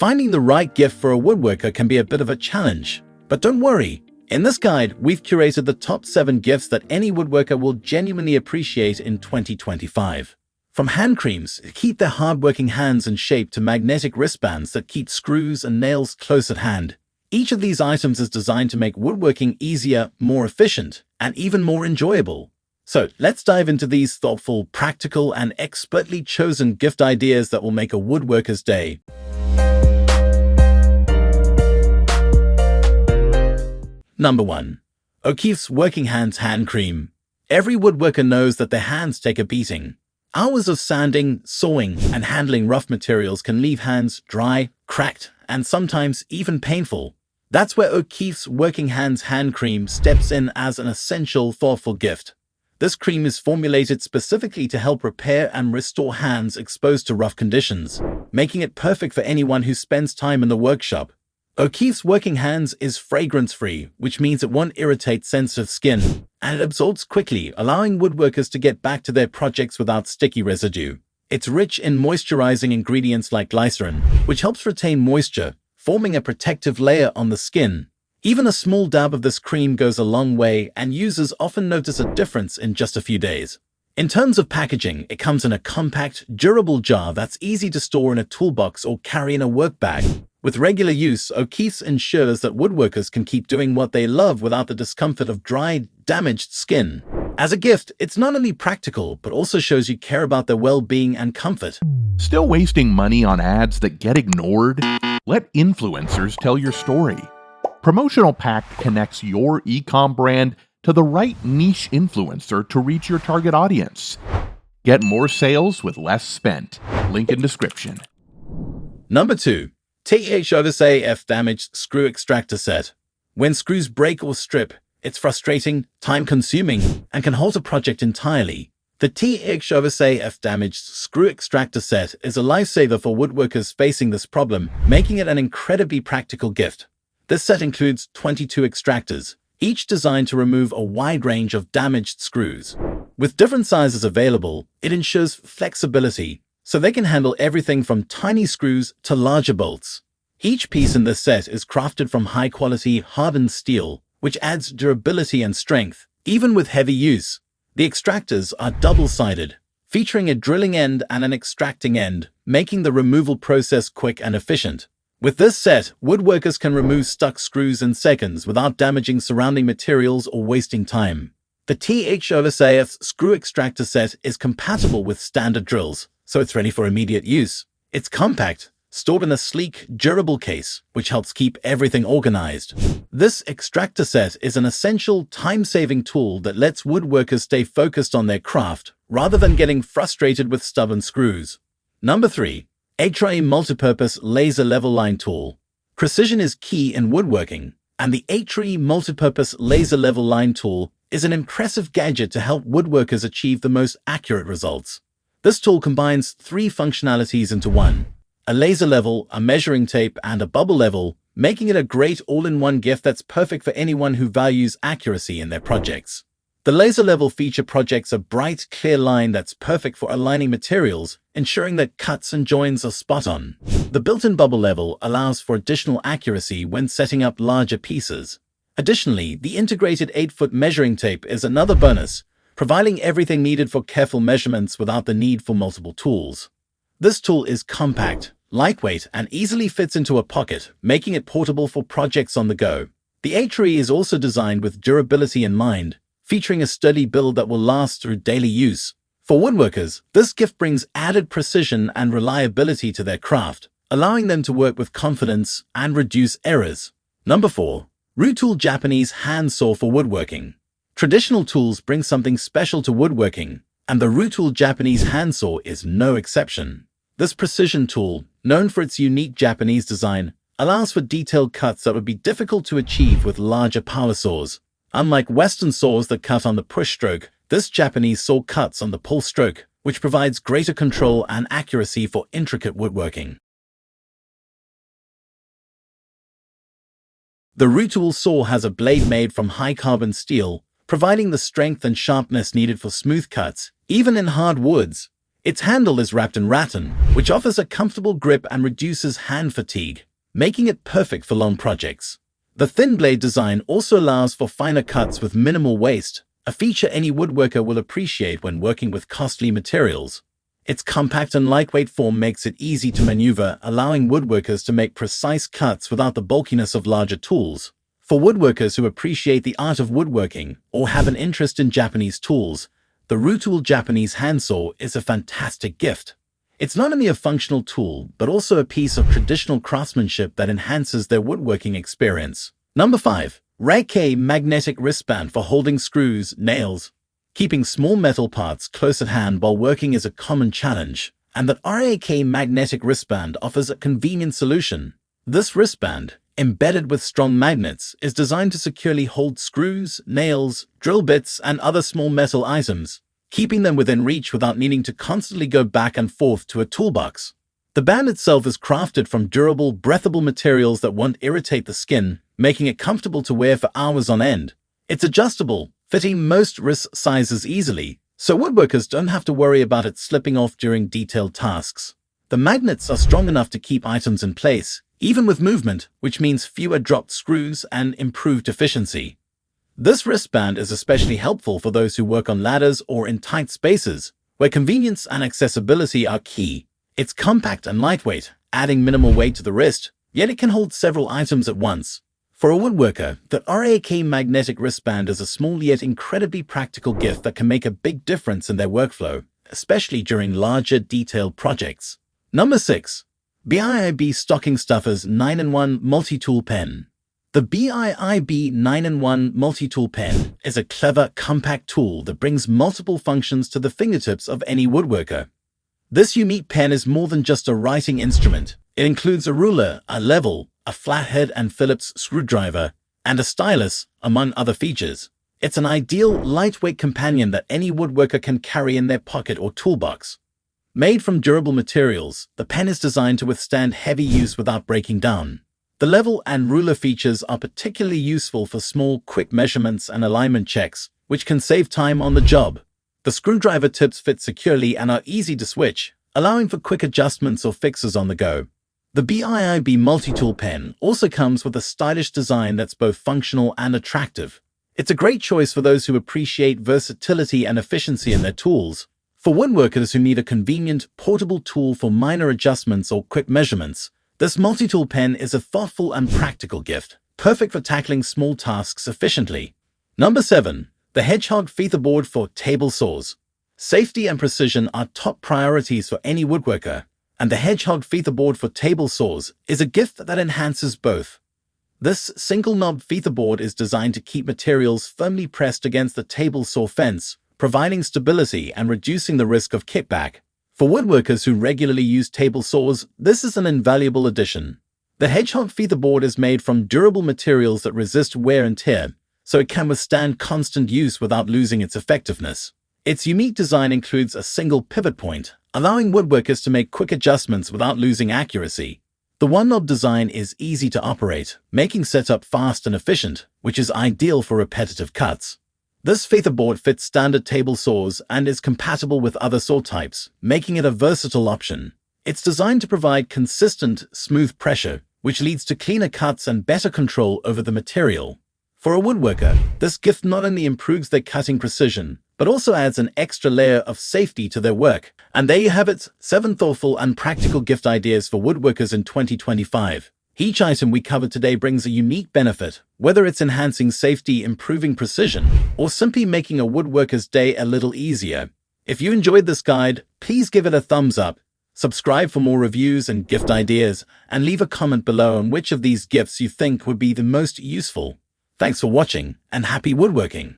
Finding the right gift for a woodworker can be a bit of a challenge, but don't worry. In this guide, we've curated the top 7 gifts that any woodworker will genuinely appreciate in 2025. From hand creams that keep their hard-working hands in shape to magnetic wristbands that keep screws and nails close at hand, each of these items is designed to make woodworking easier, more efficient, and even more enjoyable. So let's dive into these thoughtful, practical, and expertly chosen gift ideas that will make a woodworker's day. Number 1. O'Keeffe's Working Hands Hand Cream. Every woodworker knows that their hands take a beating. Hours of sanding, sawing, and handling rough materials can leave hands dry, cracked, and sometimes even painful. That's where O'Keeffe's Working Hands Hand Cream steps in as an essential, thoughtful gift. This cream is formulated specifically to help repair and restore hands exposed to rough conditions, making it perfect for anyone who spends time in the workshop. O'Keeffe's Working Hands is fragrance-free, which means it won't irritate sensitive skin, and it absorbs quickly, allowing woodworkers to get back to their projects without sticky residue. It's rich in moisturizing ingredients like glycerin, which helps retain moisture, forming a protective layer on the skin. Even a small dab of this cream goes a long way, and users often notice a difference in just a few days. In terms of packaging, it comes in a compact, durable jar that's easy to store in a toolbox or carry in a work bag. With regular use, O'Keeffe's ensures that woodworkers can keep doing what they love without the discomfort of dry, damaged skin. As a gift, it's not only practical, but also shows you care about their well-being and comfort. Still wasting money on ads that get ignored? Let influencers tell your story. Promotional Pack connects your e-com brand to the right niche influencer to reach your target audience. Get more sales with less spent. Link in description. Number 2. THOSAF Damaged Screw Extractor Set. When screws break or strip, it's frustrating, time-consuming, and can halt a project entirely. The THOSAF Damaged Screw Extractor Set is a lifesaver for woodworkers facing this problem, making it an incredibly practical gift. This set includes 22 extractors, each designed to remove a wide range of damaged screws. With different sizes available, it ensures flexibility, so they can handle everything from tiny screws to larger bolts. Each piece in this set is crafted from high-quality, hardened steel, which adds durability and strength, even with heavy use. The extractors are double-sided, featuring a drilling end and an extracting end, making the removal process quick and efficient. With this set, woodworkers can remove stuck screws in seconds without damaging surrounding materials or wasting time. The THOSAF Screw Extractor Set is compatible with standard drills, so it's ready for immediate use. It's compact, stored in a sleek, durable case, which helps keep everything organized. This extractor set is an essential, time-saving tool that lets woodworkers stay focused on their craft, rather than getting frustrated with stubborn screws. Number 3. AikTryee Multipurpose Laser Level Line Tool. Precision is key in woodworking, and the AikTryee Multipurpose Laser Level Line Tool is an impressive gadget to help woodworkers achieve the most accurate results. This tool combines 3 functionalities into one: a laser level, a measuring tape, and a bubble level, making it a great all-in-one gift that's perfect for anyone who values accuracy in their projects. The laser level feature projects a bright, clear line that's perfect for aligning materials, ensuring that cuts and joins are spot on. The built-in bubble level allows for additional accuracy when setting up larger pieces. Additionally, the integrated 8-foot measuring tape is another bonus, providing everything needed for careful measurements without the need for multiple tools. This tool is compact, lightweight, and easily fits into a pocket, making it portable for projects on the go. The AikTryee is also designed with durability in mind, featuring a sturdy build that will last through daily use. For woodworkers, this gift brings added precision and reliability to their craft, allowing them to work with confidence and reduce errors. Number 4. RUITOOL Japanese Hand Saw for Woodworking. Traditional tools bring something special to woodworking, and the RUITOOL Japanese Hand Saw is no exception. This precision tool, known for its unique Japanese design, allows for detailed cuts that would be difficult to achieve with larger power saws. Unlike Western saws that cut on the push stroke, this Japanese saw cuts on the pull stroke, which provides greater control and accuracy for intricate woodworking. The RUITOOL saw has a blade made from high-carbon steel, providing the strength and sharpness needed for smooth cuts, even in hard woods. Its handle is wrapped in rattan, which offers a comfortable grip and reduces hand fatigue, making it perfect for long projects. The thin blade design also allows for finer cuts with minimal waste, a feature any woodworker will appreciate when working with costly materials. Its compact and lightweight form makes it easy to maneuver, allowing woodworkers to make precise cuts without the bulkiness of larger tools. For woodworkers who appreciate the art of woodworking or have an interest in Japanese tools, the RUITOOL Japanese handsaw is a fantastic gift. It's not only a functional tool, but also a piece of traditional craftsmanship that enhances their woodworking experience. Number 5. RUITOOL Magnetic Wristband for holding screws, nails. Keeping small metal parts close at hand while working is a common challenge, and the RUITOOL Magnetic Wristband offers a convenient solution. This wristband, embedded with strong magnets, is designed to securely hold screws, nails, drill bits, and other small metal items, keeping them within reach without needing to constantly go back and forth to a toolbox. The band itself is crafted from durable, breathable materials that won't irritate the skin, making it comfortable to wear for hours on end. It's adjustable, fitting most wrist sizes easily, so woodworkers don't have to worry about it slipping off during detailed tasks. The magnets are strong enough to keep items in place, even with movement, which means fewer dropped screws and improved efficiency. This wristband is especially helpful for those who work on ladders or in tight spaces, where convenience and accessibility are key. It's compact and lightweight, adding minimal weight to the wrist, yet it can hold several items at once. For a woodworker, the RUITOOL Magnetic Wristband is a small yet incredibly practical gift that can make a big difference in their workflow, especially during larger, detailed projects. Number 6. BIIB Stocking Stuffers 9-in-1 Multitool Pen. The BIIB 9-in-1 Multitool Pen is a clever, compact tool that brings multiple functions to the fingertips of any woodworker. This unique pen is more than just a writing instrument. It includes a ruler, a level, a flathead and Phillips screwdriver, and a stylus, among other features. It's an ideal, lightweight companion that any woodworker can carry in their pocket or toolbox. Made from durable materials, the pen is designed to withstand heavy use without breaking down. The level and ruler features are particularly useful for small, quick measurements and alignment checks, which can save time on the job. The screwdriver tips fit securely and are easy to switch, allowing for quick adjustments or fixes on the go. The BIIB Multitool pen also comes with a stylish design that's both functional and attractive. It's a great choice for those who appreciate versatility and efficiency in their tools. For woodworkers who need a convenient, portable tool for minor adjustments or quick measurements, this multi-tool pen is a thoughtful and practical gift, perfect for tackling small tasks efficiently. Number 7. The Hedgehog Featherboard for table saws. Safety and precision are top priorities for any woodworker, and the Hedgehog Featherboard for table saws is a gift that enhances both. This single-knob featherboard is designed to keep materials firmly pressed against the table saw fence, providing stability and reducing the risk of kickback. For woodworkers who regularly use table saws, this is an invaluable addition. The Hedgehog Featherboard is made from durable materials that resist wear and tear, so it can withstand constant use without losing its effectiveness. Its unique design includes a single pivot point, allowing woodworkers to make quick adjustments without losing accuracy. The one-knob design is easy to operate, making setup fast and efficient, which is ideal for repetitive cuts. This featherboard fits standard table saws and is compatible with other saw types, making it a versatile option. It's designed to provide consistent, smooth pressure, which leads to cleaner cuts and better control over the material. For a woodworker, this gift not only improves their cutting precision, but also adds an extra layer of safety to their work. And there you have it, 7 thoughtful and practical gift ideas for woodworkers in 2025. Each item we covered today brings a unique benefit, whether it's enhancing safety, improving precision, or simply making a woodworker's day a little easier. If you enjoyed this guide, please give it a thumbs up, subscribe for more reviews and gift ideas, and leave a comment below on which of these gifts you think would be the most useful. Thanks for watching, and happy woodworking!